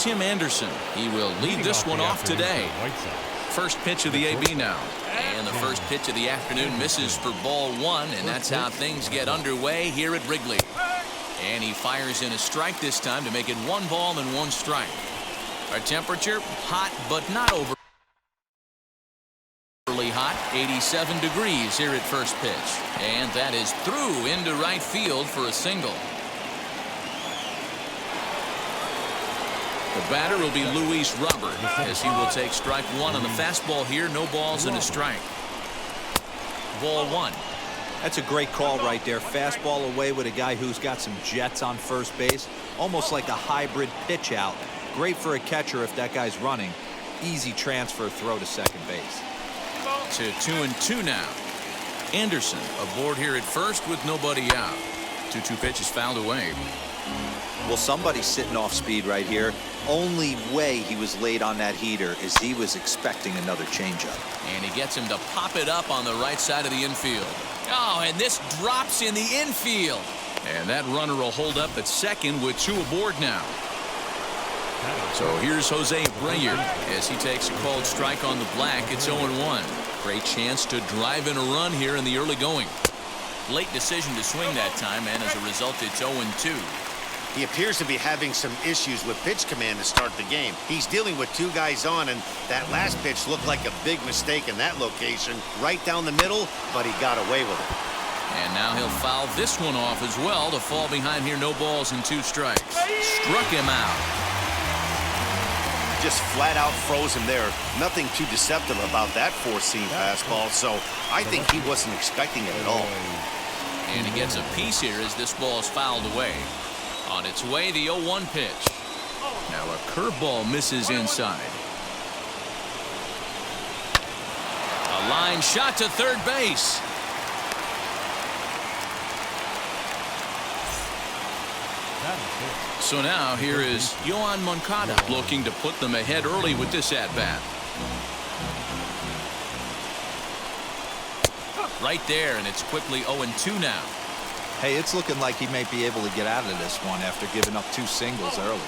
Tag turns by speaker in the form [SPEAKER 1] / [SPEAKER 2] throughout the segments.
[SPEAKER 1] Tim Anderson. He will lead this one off today. First pitch of the AB now. And the first pitch of the afternoon misses for ball one, and that's how things get underway here at Wrigley. And he fires in a strike this time to make it 1 ball and 1 strike. Our temperature, hot but not overly hot, 87 degrees here at first pitch. And that is through into right field for a single. The batter will be Luis Robert, as he will take strike one on the fastball here. No balls and a strike. Ball one.
[SPEAKER 2] That's a great call right there. Fastball away with a guy who's got some jets on first base. Almost like a hybrid pitch out. Great for a catcher if that guy's running. Easy transfer throw to second base.
[SPEAKER 1] To 2-2 now. Anderson aboard here at first with nobody out. 2-2 pitch is fouled away.
[SPEAKER 2] Well, somebody's sitting off speed right here. Only way he was late on that heater is he was expecting another changeup.
[SPEAKER 1] And he gets him to pop it up on the right side of the infield. Oh, and this drops in the infield. And that runner will hold up at second with 2 aboard now. So here's Jose Breyer as he takes a called strike on the black. It's 0-1. Great chance to drive in a run here in the early going. Late decision to swing that time, and as a result, it's 0-2.
[SPEAKER 3] He appears to be having some issues with pitch command to start the game. He's dealing with 2 guys on, and that last pitch looked like a big mistake in that location. Right down the middle, but he got away with it.
[SPEAKER 1] And now he'll foul this one off as well to fall behind here. No balls and 2 strikes. Struck him out.
[SPEAKER 3] Just flat out froze him there. Nothing too deceptive about that four-seam fastball, so I think he wasn't expecting it at all.
[SPEAKER 1] And he gets a piece here as this ball is fouled away. On its way, the 0-1 pitch. Now a curveball misses inside. A line shot to third base. So now here is Yoan Moncada looking to put them ahead early with this at-bat. Right there, and it's quickly 0-2 now.
[SPEAKER 2] Hey, it's looking like he may be able to get out of this one after giving up 2 singles early.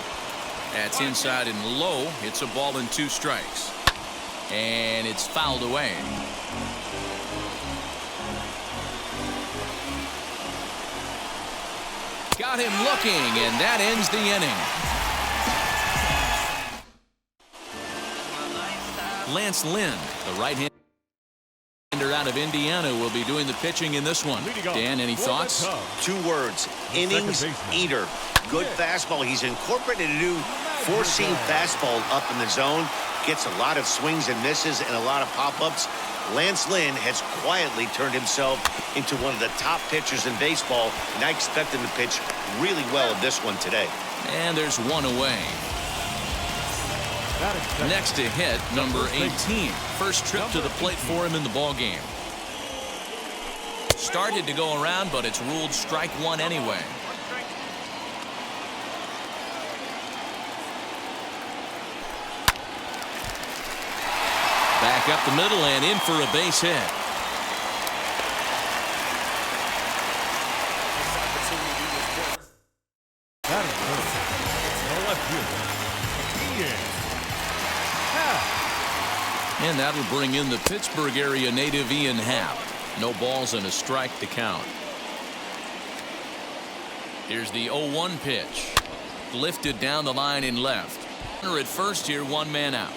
[SPEAKER 1] That's inside and low. It's a ball and 2 strikes. And it's fouled away. Got him looking, and that ends the inning. Lance Lynn, the right-hander out of Indiana, will be doing the pitching in this one. Dan, any thoughts?
[SPEAKER 3] 2 words, innings eater. Good fastball. He's incorporated a new four-seam fastball up in the zone. Gets a lot of swings and misses and a lot of pop-ups. Lance Lynn has quietly turned himself into one of the top pitchers in baseball, and I expect him to pitch really well in this one today.
[SPEAKER 1] And there's 1 away. Next to hit, number 18. First trip to the plate for him in the ball game. Started to go around, but it's ruled strike 1 anyway. Back up the middle and in for a base hit. And that'll bring in the Pittsburgh area native Ian Happ. No balls and a strike to count. Here's the 0-1 pitch. Lifted down the line in left. At first here, 1 man out.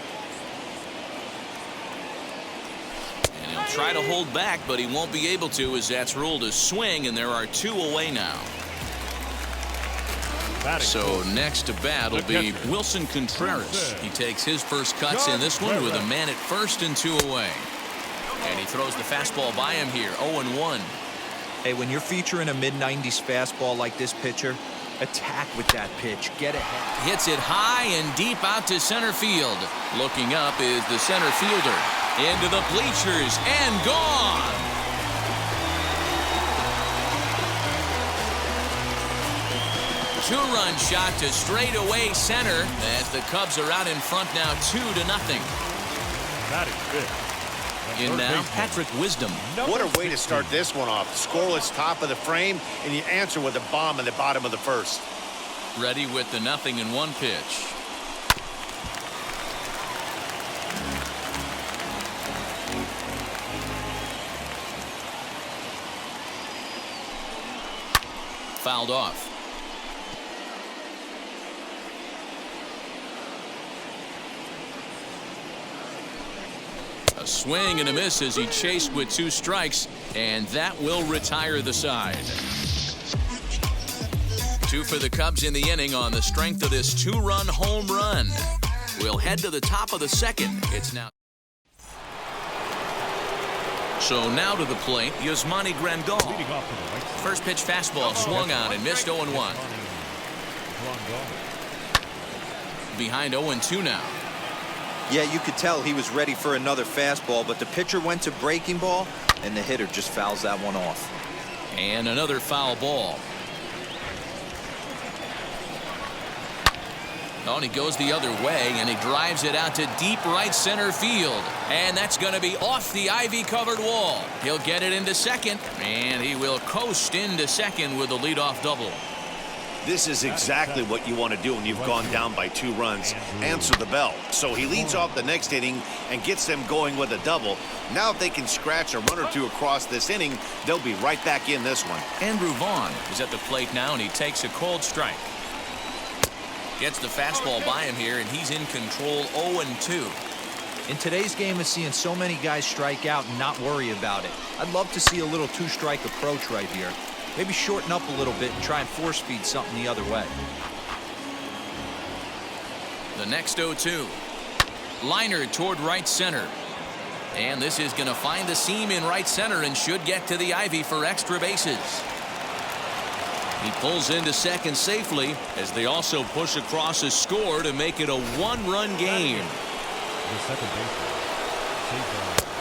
[SPEAKER 1] And he'll try to hold back, but he won't be able to, as that's ruled a swing, and there are 2 away now. So next to bat will be Wilson Contreras. He takes his first cuts in this one with a man at first and 2 away. And he throws the fastball by him here, 0-1.
[SPEAKER 2] Hey, when you're featuring a mid-90s fastball like this pitcher, attack with that pitch. Get ahead.
[SPEAKER 1] Hits it high and deep out to center field. Looking up is the center fielder. Into the bleachers and gone. Two-run shot to straightaway center as the Cubs are out in front now 2-0.
[SPEAKER 4] That is good.
[SPEAKER 1] In now, Patrick Wisdom.
[SPEAKER 3] What a way to start this one off. Scoreless top of the frame, and you answer with a bomb in the bottom of the first.
[SPEAKER 1] Ready with the 0-1 pitch. fouled off. A swing and a miss as he chased with 2 strikes, and that will retire the side. 2 for the Cubs in the inning on the strength of this 2-run home run. We'll head to the top of the second. It's now. So now to the plate, Yasmani Grandal. First pitch fastball swung on and missed 0-1. Behind 0-2 now.
[SPEAKER 2] Yeah, you could tell he was ready for another fastball, but the pitcher went to breaking ball, and the hitter just fouls that one off.
[SPEAKER 1] And another foul ball. Oh, and he goes the other way, and he drives it out to deep right center field. And that's going to be off the ivy-covered wall. He'll get it into second, and he will coast into second with a leadoff double.
[SPEAKER 3] This is exactly what you want to do when you've gone down by 2 runs. Answer the bell. So he leads off the next inning and gets them going with a double. Now if they can scratch a run or 2 across this inning, they'll be right back in this one.
[SPEAKER 1] Andrew Vaughn is at the plate now, and he takes a cold strike. Gets the fastball by him here, and he's in control. 0-2.
[SPEAKER 2] In today's game of seeing so many guys strike out and not worry about it, I'd love to see a little 2-strike approach right here. Maybe shorten up a little bit and try and force feed something the other way.
[SPEAKER 1] The next 0-2. Liner toward right center. And this is going to find the seam in right center and should get to the ivy for extra bases. He pulls into second safely as they also push across a score to make it a 1-run game.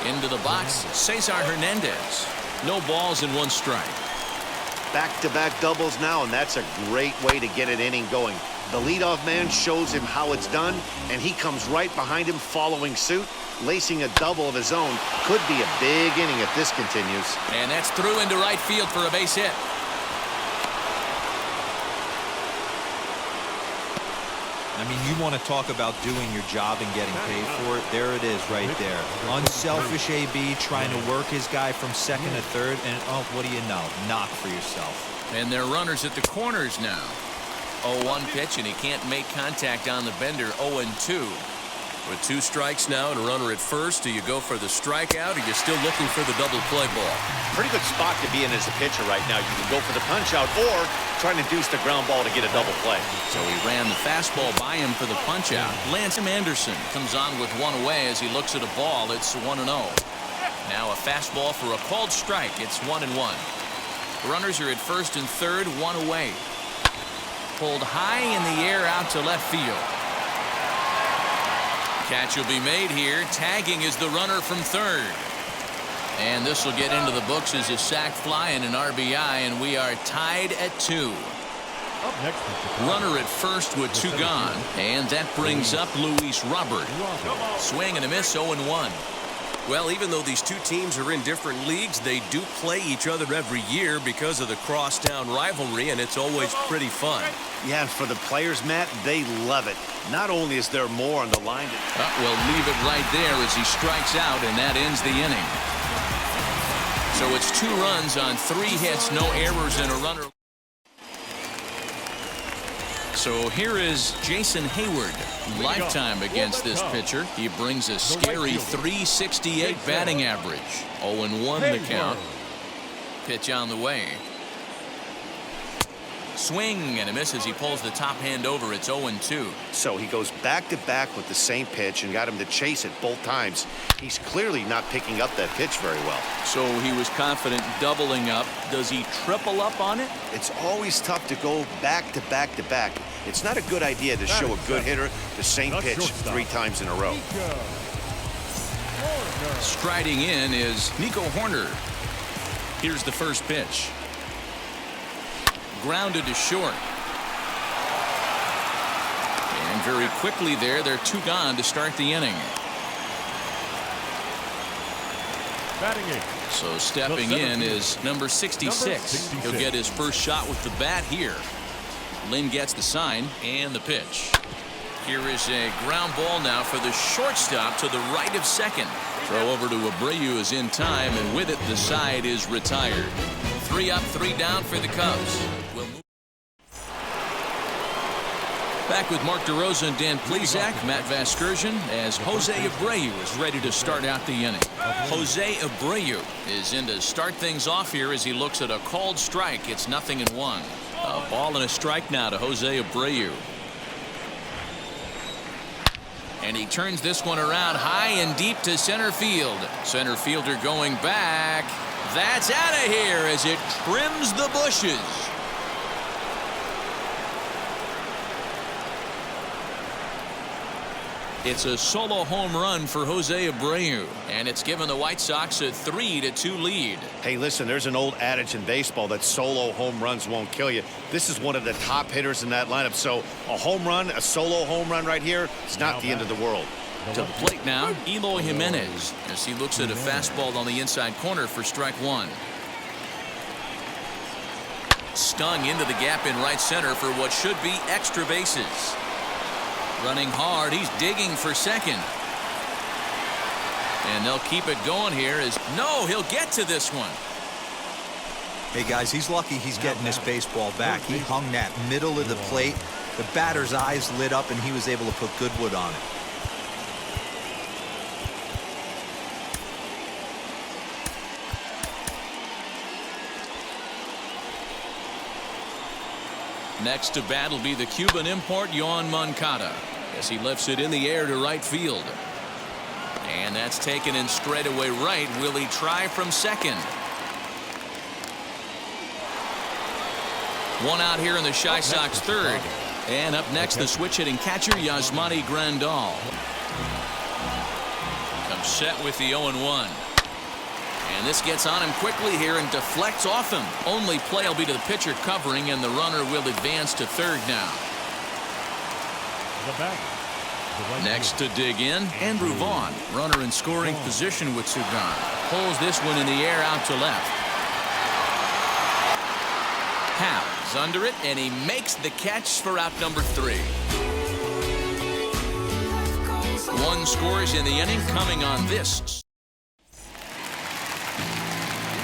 [SPEAKER 1] Into the box, Cesar Hernandez. No balls and 1 strike.
[SPEAKER 3] Back-to-back doubles now, and that's a great way to get an inning going. The leadoff man shows him how it's done, and he comes right behind him following suit, lacing a double of his own. Could be a big inning if this continues.
[SPEAKER 1] And that's through into right field for a base hit.
[SPEAKER 2] I mean, you want to talk about doing your job and getting paid for it. There it is right there. Unselfish AB trying to work his guy from second to third, and oh, what do you know? Knock for yourself.
[SPEAKER 1] And they're runners at the corners now. 0-1 pitch, and he can't make contact on the bender. 0-2. With 2 strikes now and a runner at first, do you go for the strikeout, or you're still looking for the double play ball?
[SPEAKER 3] Pretty good spot to be in as a pitcher right now. You can go for the punch out or try to deuce the ground ball to get a double play.
[SPEAKER 1] So he ran the fastball by him for the punch out. Lance Anderson comes on with 1 away as he looks at a ball. It's 1-0. Now a fastball for a called strike. It's 1-1. Runners are at first and third, 1 away. Pulled high in the air out to left field. Catch will be made here. Tagging is the runner from third. And this will get into the books as a sac fly and an RBI, and we are tied at 2. Runner at first with 2 gone, and that brings up Luis Robert. Swing and a miss, 0-1.
[SPEAKER 5] Well, even though these 2 teams are in different leagues, they do play each other every year because of the crosstown rivalry, and it's always pretty fun.
[SPEAKER 3] Yeah, and for the players, Matt, they love it. Not only is there more on the line.
[SPEAKER 1] We'll leave it right there as he strikes out, and that ends the inning. So it's 2 runs on 3 hits, no errors, and a runner. So here is Jason Hayward. Lifetime against this pitcher. He brings a scary .368 batting average. 0-1 the count. Pitch on the way. Swing and a miss as he pulls the top hand over. It's 0-2.
[SPEAKER 3] So he goes back-to-back with the same pitch and got him to chase it both times. He's clearly not picking up that pitch very well.
[SPEAKER 1] So he was confident doubling up. Does he triple up on it?
[SPEAKER 3] It's always tough to go back-to-back-to-back. It's not a good idea to show a good hitter the same pitch 3 times in a row.
[SPEAKER 1] Striding in is Nico Horner. Here's the first pitch. Grounded to short. And very quickly there, they're 2 gone to start the inning. So stepping in is number 66. He'll get his first shot with the bat here. Lynn gets the sign and the pitch. Here is a ground ball now for the shortstop to the right of second. Throw over to Abreu is in time, and with it the side is retired. 3 up, 3 down for the Cubs. Back with Mark DeRosa and Dan Plesac, Matt Vasgersian, as Jose Abreu is ready to start out the inning. Jose Abreu is in to start things off here as he looks at a called strike. It's 0-1. A ball and a strike now to Jose Abreu. And he turns this one around high and deep to center field. Center fielder going back. That's out of here as it trims the bushes. It's a solo home run for Jose Abreu, and it's given the White Sox a 3-2 lead.
[SPEAKER 3] Hey, listen, there's an old adage in baseball that solo home runs won't kill you. This is one of the top hitters in that lineup, so a home run, a solo home run right here, is not the end of the world.
[SPEAKER 1] To the plate now, Eloy Jimenez, as he looks at a fastball on the inside corner for strike one. Stung into the gap in right center for what should be extra bases. Running hard, he's digging for second. And they'll keep it going here as no, he'll get to this one.
[SPEAKER 2] Hey guys, he's lucky he's getting this baseball back. He hung that middle of the plate. The batter's eyes lit up and he was able to put good wood on it.
[SPEAKER 1] Next to bat will be the Cuban import Yoan Moncada as he lifts it in the air to right field. And that's taken in straightaway right. Will he try from second? One out here in the Chi Sox third. And up next, the switch hitting catcher Yasmani Grandal. Comes set with the 0-1. And this gets on him quickly here and deflects off him. Only play will be to the pitcher covering, and the runner will advance to third now. Next to dig in, Andrew Vaughn, runner in scoring position with Sugan. Pulls this one in the air out to left. Howe's under it, and he makes the catch for out number 3. One scores in the inning coming on this.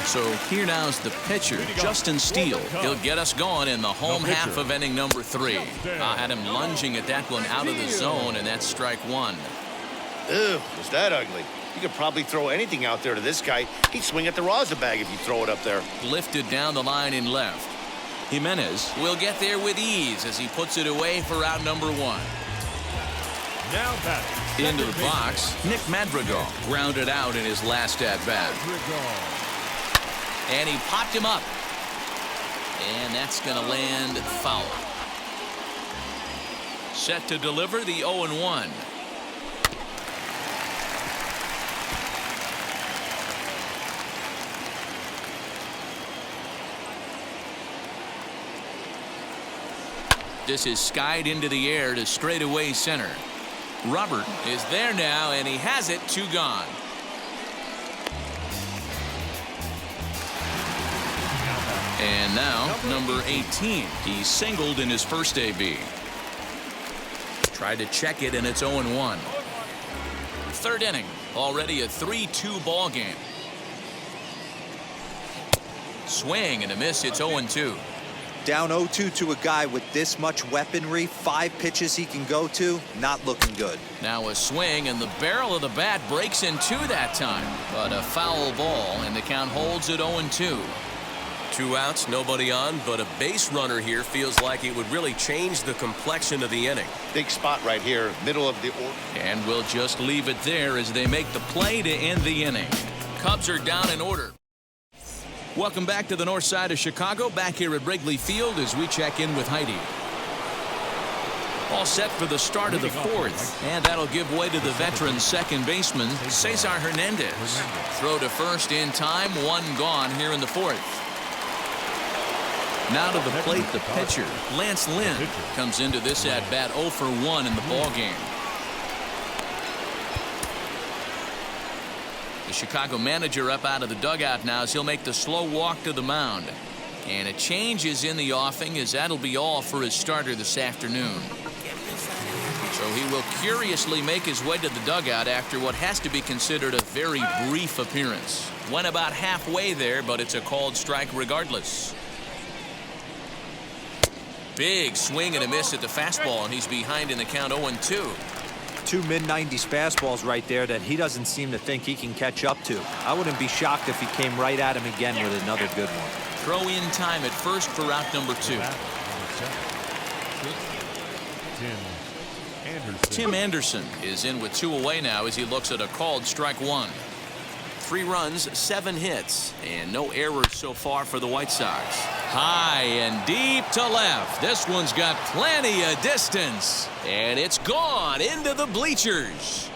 [SPEAKER 1] So here now's the pitcher, Justin Steele. He'll get us going in the home half of inning number 3. I had him lunging at that one out of the zone, and that's strike one.
[SPEAKER 3] Ew, was that ugly? You could probably throw anything out there to this guy. He'd swing at the rosin bag if you throw it up there.
[SPEAKER 1] Lifted down the line in left. Jimenez will get there with ease as he puts it away for out number 1.
[SPEAKER 4] Now batting.
[SPEAKER 1] Into the box, Nick Madrigal grounded out in his last at-bat. And he popped him up. And that's going to land foul. Set to deliver the 0-1. This is skied into the air to straightaway center. Robert is there now, and he has it. 2 gone. And now, number 18. He singled in his first AB. Tried to check it, and it's 0-1. Third inning. Already a 3-2 ball game. Swing and a miss. It's 0-2.
[SPEAKER 2] Down 0-2 to a guy with this much weaponry, 5 pitches he can go to, not looking good.
[SPEAKER 1] Now a swing, and the barrel of the bat breaks in 2 that time. But a foul ball, and the count holds at 0-2.
[SPEAKER 5] 2 outs, nobody on, but a base runner here feels like it would really change the complexion of the inning.
[SPEAKER 3] Big spot right here, middle of the order.
[SPEAKER 1] And we'll just leave it there as they make the play to end the inning. Cubs are down in order. Welcome back to the north side of Chicago, back here at Wrigley Field as we check in with Heidi. All set for the start of the 4th, and that'll give way to the veteran second baseman, Cesar Hernandez. Throw to first in time, 1 gone here in the 4th. Now to the plate, the pitcher, Lance Lynn, comes into this at-bat 0 for 1 in the ballgame. The Chicago manager up out of the dugout now as he'll make the slow walk to the mound. And a change is in the offing as that'll be all for his starter this afternoon. So he will curiously make his way to the dugout after what has to be considered a very brief appearance. Went about halfway there, but it's a called strike regardless. Big swing and a miss at the fastball, and he's behind in the count 0-2.
[SPEAKER 2] Two mid-90s fastballs right there that he doesn't seem to think he can catch up to. I wouldn't be shocked if he came right at him again with another good one.
[SPEAKER 1] Throw in time at first for out number 2. Tim Anderson is in with 2 away now as he looks at a called strike 1. 3 runs, 7 hits, and no errors so far for the White Sox. High and deep to left. This one's got plenty of distance, and it's gone into the bleachers.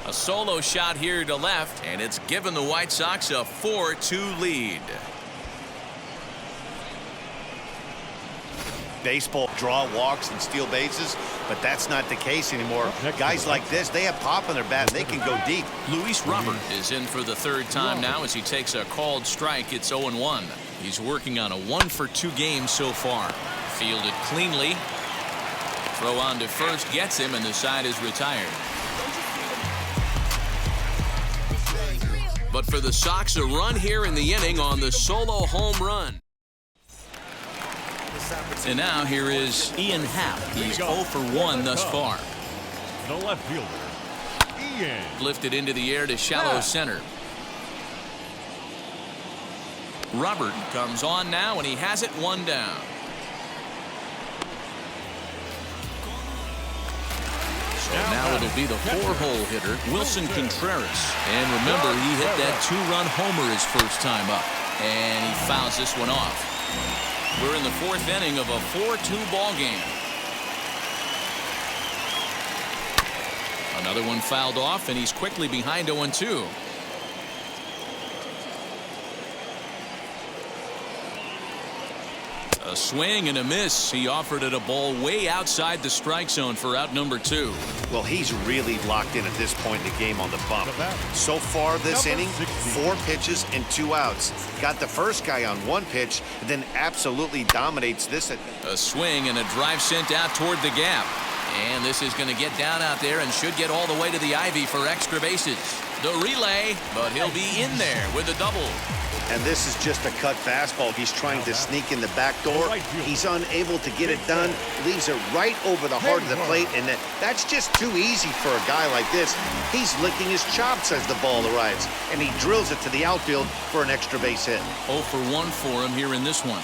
[SPEAKER 1] A solo shot here to left, and it's given the White Sox a 4-2 lead.
[SPEAKER 3] Baseball draw walks and steal bases, but that's not the case anymore. Guys like this, they have pop on their bat and they can go deep.
[SPEAKER 1] Luis Robert is in for the 3rd time now as he takes a called strike. It's 0-1. He's working on a 1-for-2 game so far. Fielded cleanly. Throw on to first gets him, and the side is retired. But for the Sox, a run here in the inning on the solo home run. And now here is Ian Happ. He's 0 for 1 thus far.
[SPEAKER 4] The left fielder, Ian.
[SPEAKER 1] Lifted into the air to shallow center. Robert comes on now, and he has it 1 down. So now it'll be the 4-hole hitter, Wilson Contreras. And remember, he hit that 2-run homer his first time up. And he fouls this one off. We're in the 4th inning of a 4-2 ball game. Another one fouled off, and he's quickly behind 0-2. A swing and a miss. He offered it a ball way outside the strike zone for out number 2.
[SPEAKER 3] Well, he's really locked in at this point in the game on the bump. So far this inning, 4 pitches and 2 outs. Got the first guy on 1 pitch, and then absolutely dominates this.
[SPEAKER 1] A swing and a drive sent out toward the gap. And this is going to get down out there and should get all the way to the ivy for extra bases. The relay, but he'll be in there with a double.
[SPEAKER 3] And this is just a cut fastball. He's trying to sneak in the back door. He's unable to get it done. Leaves it right over the heart of the plate, and that's just too easy for a guy like this. He's licking his chops as the ball arrives, and he drills it to the outfield for an extra base hit.
[SPEAKER 1] 0 for 1 for him here in this one.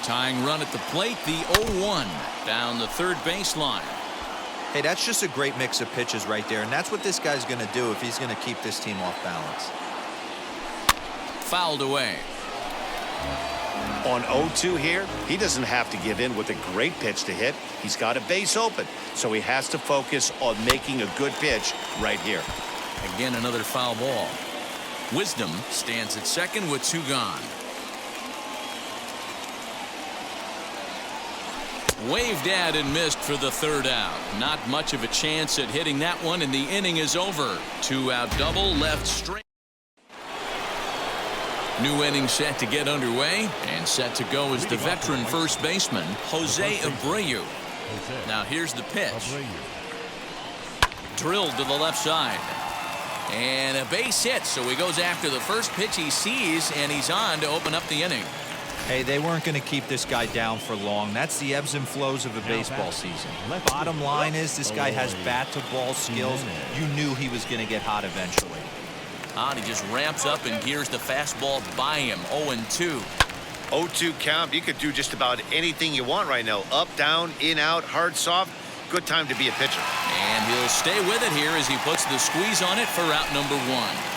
[SPEAKER 1] Tying run at the plate, the 0-1 down the 3rd baseline.
[SPEAKER 2] Hey, that's just a great mix of pitches right there, and that's what this guy's going to do if he's going to keep this team off balance.
[SPEAKER 1] Fouled away.
[SPEAKER 3] On 0-2 here, he doesn't have to give in with a great pitch to hit. He's got a base open, so he has to focus on making a good pitch right here.
[SPEAKER 1] Again, another foul ball. Wisdom stands at second with 2 gone. Waved at and missed for the 3rd out. Not much of a chance at hitting that one, and the inning is over. 2-out double left straight. New inning set to get underway, and set to go is the veteran first baseman, Jose Abreu. Now here's the pitch. Drilled to the left side. And a base hit, so he goes after the first pitch he sees, and he's on to open up the inning.
[SPEAKER 2] Hey, they weren't going to keep this guy down for long. That's the ebbs and flows of a baseball season. Bottom line is this guy has bat-to-ball skills. You knew he was going to get hot eventually.
[SPEAKER 1] And he just ramps up and gears the fastball by him. 0-2.
[SPEAKER 3] 0-2 count. You could do just about anything you want right now. Up, down, in, out, hard, soft. Good time to be a pitcher.
[SPEAKER 1] And he'll stay with it here as he puts the squeeze on it for out number 1.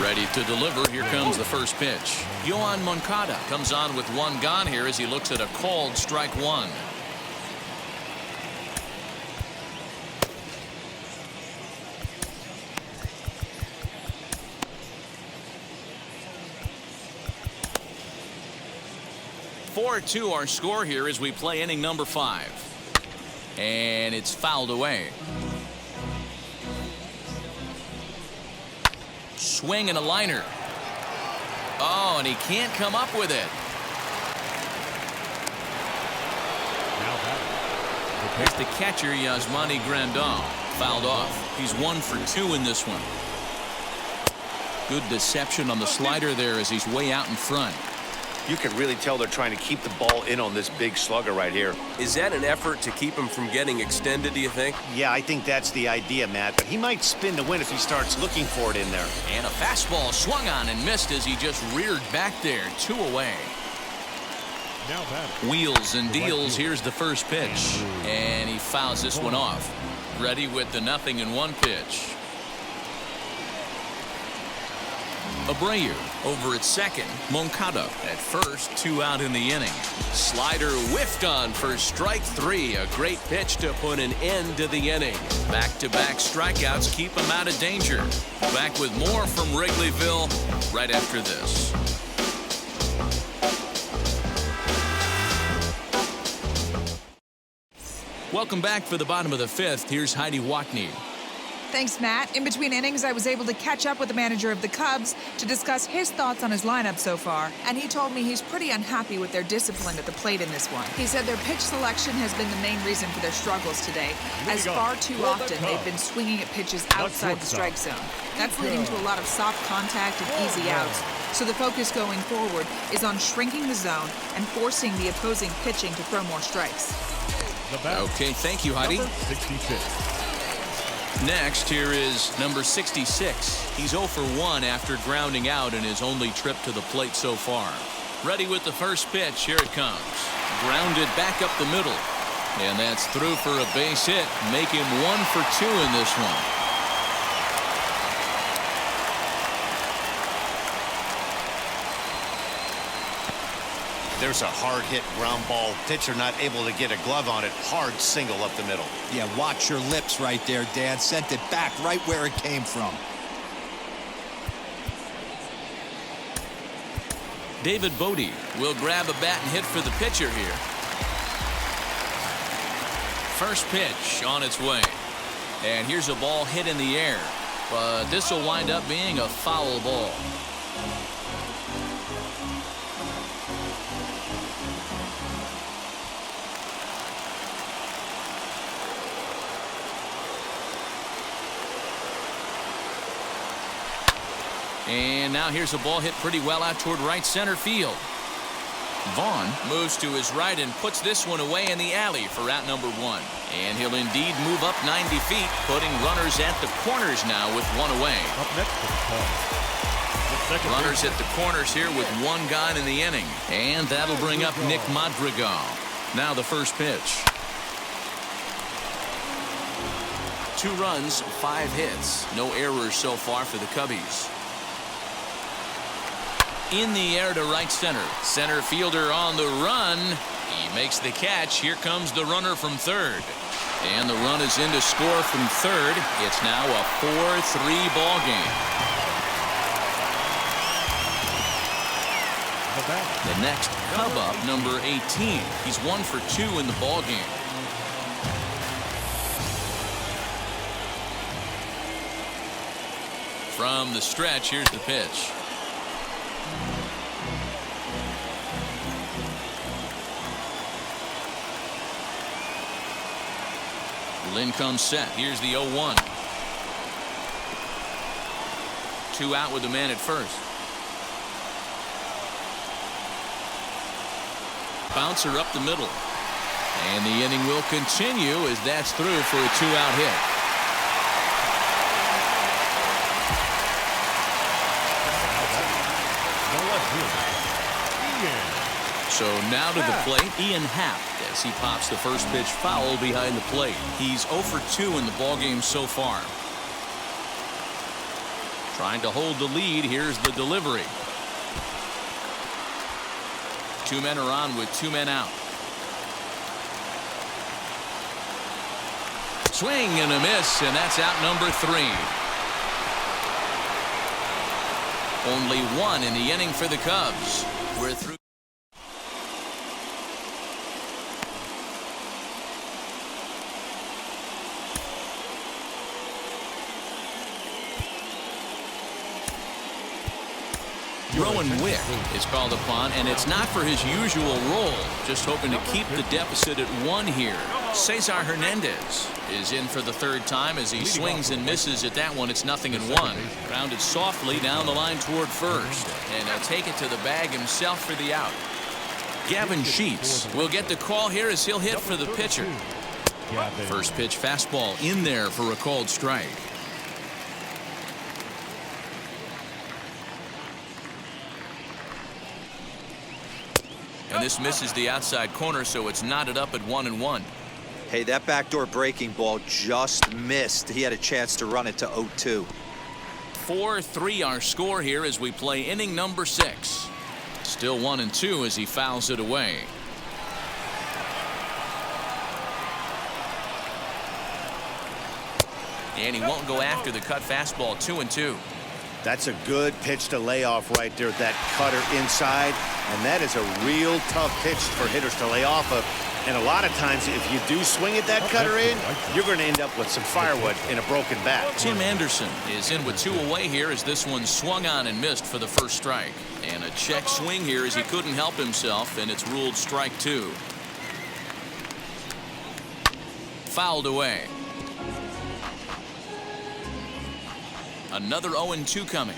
[SPEAKER 1] Ready to deliver. Here comes the first pitch. Yohan Moncada comes on with 1 gone here as he looks at a called strike 1. (4-2) our score here as we play inning number 5. And it's fouled away. Swing and a liner. Oh, and he can't come up with it. Here's the catcher, Yasmani Grandal. Fouled off. He's 1 for 2 in this one. Good deception on the slider there as he's way out in front.
[SPEAKER 3] You can really tell they're trying to keep the ball in on this big slugger right here.
[SPEAKER 5] Is that an effort to keep him from getting extended, do you think?
[SPEAKER 3] Yeah, I think that's the idea, Matt. But he might spin to win if he starts looking for it in there.
[SPEAKER 1] And a fastball swung on and missed as he just reared back there. 2 away.
[SPEAKER 4] Now batting.
[SPEAKER 1] Wheels and deals. Here's the first pitch. And he fouls this one off. Ready with the 0-1 pitch. Abreu over at second. Moncada at first. 2 out in the inning. Slider whiffed on for strike 3. A great pitch to put an end to the inning. Back-to-back strikeouts keep him out of danger. Back with more from Wrigleyville right after this. Welcome back for the bottom of the 5th. Here's Heidi Watney.
[SPEAKER 6] Thanks, Matt. In between innings, I was able to catch up with the manager of the Cubs to discuss his thoughts on his lineup so far, and he told me he's pretty unhappy with their discipline at the plate in this one. He said their pitch selection has been the main reason for their struggles today, as far too often they've been swinging at pitches outside the strike zone. That's leading to a lot of soft contact and easy outs. So the focus going forward is on shrinking the zone and forcing the opposing pitching to throw more strikes.
[SPEAKER 1] Okay, thank you, Heidi.
[SPEAKER 4] 66.
[SPEAKER 1] Next, here is number 66. He's 0 for 1 after grounding out in his only trip to the plate so far. Ready with the first pitch. Here it comes. Grounded back up the middle. And that's through for a base hit. Make him 1 for 2 in this one.
[SPEAKER 3] There's a hard hit ground ball. Pitcher not able to get a glove on it. Hard single up the middle.
[SPEAKER 2] Yeah, watch your lips right there, Dan. Sent it back right where it came from.
[SPEAKER 1] David Bodie will grab a bat and hit for the pitcher here. First pitch on its way. And here's a ball hit in the air. But this will wind up being a foul ball. And now here's a ball hit pretty well out toward right center field. Vaughn moves to his right and puts this one away in the alley for out number 1. And he'll indeed move up 90 feet, putting runners at the corners now with 1 away.
[SPEAKER 4] Up next for the Cubs.
[SPEAKER 1] Runners at the corners here with 1 gone in the inning. And that'll bring up Nick Madrigal. Now the first pitch. 2 runs, 5 hits. No errors so far for the Cubbies. In the air to right center. Center fielder on the run. He makes the catch. Here comes the runner from third. And the run is in to score from third. It's now a 4-3 ball game. The next Cub up, number 18. He's 1 for 2 in the ball game. From the stretch, here's the pitch. Lynn comes set. Here's the 0-1. 2 out with the man at first. Bouncer up the middle. And the inning will continue as that's through for a 2-out hit. So now to the plate, Ian Happ, as he pops the first pitch foul behind the plate. He's 0 for 2 in the ballgame so far. Trying to hold the lead. Here's the delivery. 2 men are on with 2 men out. Swing and a miss, and that's out number 3. Only 1 in the inning for the Cubs. We're through. Rowan Wick is called upon, and it's not for his usual role. Just hoping to keep the deficit at 1 here. Cesar Hernandez is in for the 3rd time as he swings and misses at that one. It's 0-1. Grounded softly down the line toward first, and he'll take it to the bag himself for the out. Gavin Sheets will get the call here as he'll hit for the pitcher. First pitch fastball in there for a called strike. And this misses the outside corner, so it's knotted up at 1-1.
[SPEAKER 2] Hey, that backdoor breaking ball just missed. He had a chance to run it to 0-2.
[SPEAKER 1] 4-3 our score here as we play inning number 6. Still 1-2 as he fouls it away. And he won't go after the cut fastball. 2-2.
[SPEAKER 3] That's a good pitch to lay off right there. That cutter inside. And that is a real tough pitch for hitters to lay off of. And a lot of times, if you do swing at that cutter in, you're going to end up with some firewood in a broken bat.
[SPEAKER 1] Tim Anderson is in with 2 away here as this one swung on and missed for the first strike. And a check swing here as he couldn't help himself, and it's ruled strike 2. Fouled away. Another 0-2 coming.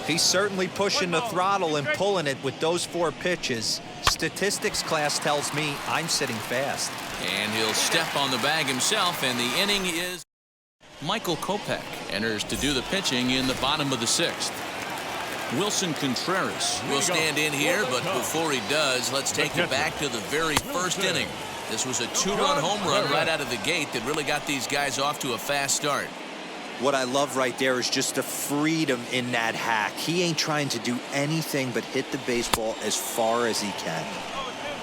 [SPEAKER 2] He's certainly pushing the throttle and pulling it with those 4 pitches. Statistics class tells me I'm sitting fast.
[SPEAKER 1] And he'll step on the bag himself, and the inning is. Michael Kopech enters to do the pitching in the bottom of the 6th. Wilson Contreras will stand in here, but before he does, let's take it back to the very first inning. This was a 2-run home run right out of the gate that really got these guys off to a fast start.
[SPEAKER 2] What I love right there is just the freedom in that hack. He ain't trying to do anything but hit the baseball as far as he can.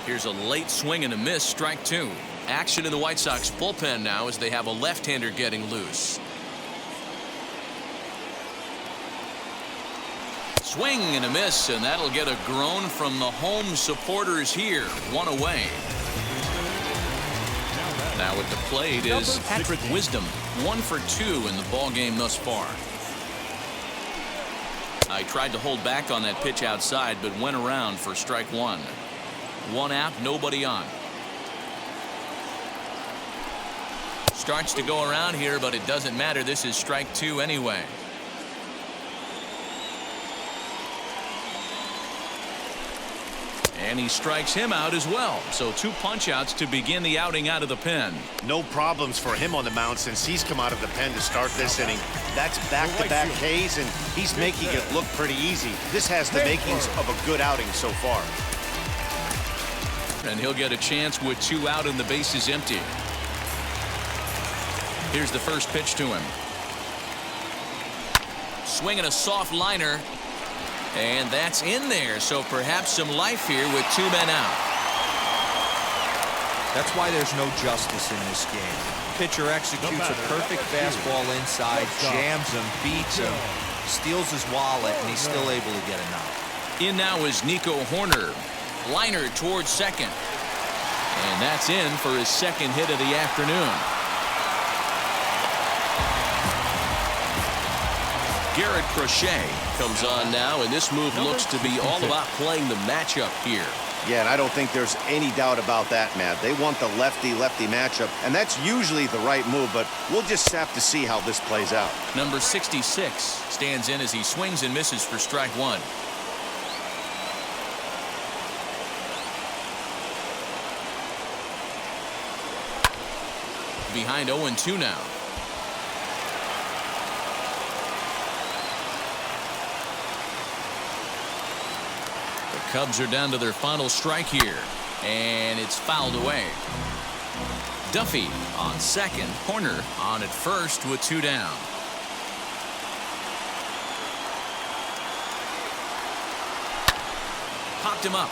[SPEAKER 1] Here's a late swing and a miss, strike 2. Action in the White Sox bullpen now as they have a left-hander getting loose. Swing and a miss, and that'll get a groan from the home supporters here. 1 away. Now at the plate is Patrick Wisdom. 1 for 2 in the ball game thus far. I tried to hold back on that pitch outside, but went around for strike 1. 1 out, nobody on. Starts to go around here, but it doesn't matter. This is strike 2 anyway. And he strikes him out as well. So 2 punch-outs to begin the outing out of the pen.
[SPEAKER 3] No problems for him on the mound since he's come out of the pen to start this inning. That's back-to-back Ks, and he's making it look pretty easy. This has the makings of a good outing so far.
[SPEAKER 1] And he'll get a chance with 2 out and the bases empty. Here's the first pitch to him. Swinging a soft liner. And that's in there, so perhaps some life here with 2 men out.
[SPEAKER 2] That's why there's no justice in this game. Pitcher executes a perfect fastball inside, jams him, beats him, steals his wallet, and he's still able to get a knock.
[SPEAKER 1] In now is Nico Horner. Liner towards second. And that's in for his 2nd hit of the afternoon. Garrett Crochet comes on now, and this move looks to be all about playing the matchup here.
[SPEAKER 3] Yeah, and I don't think there's any doubt about that, Matt. They want the lefty-lefty matchup, and that's usually the right move, but we'll just have to see how this plays out.
[SPEAKER 1] Number 66 stands in as he swings and misses for strike 1. Behind 0-2 now. Cubs are down to their final strike here, and it's fouled away. Duffy on second, Horner on at first with 2 down. Popped him up.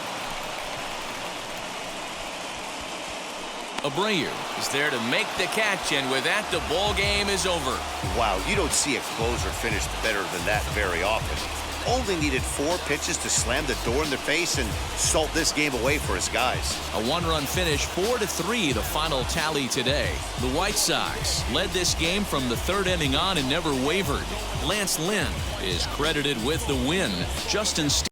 [SPEAKER 1] Abreu is there to make the catch, and with that, the ball game is over.
[SPEAKER 3] Wow, you don't see a closer finish better than that very often. only needed 4 pitches to slam the door in their face and salt this game away for his guys.
[SPEAKER 1] A 1-run finish, 4-3, the final tally today. The White Sox led this game from the 3rd inning on and never wavered. Lance Lynn is credited with the win. Justin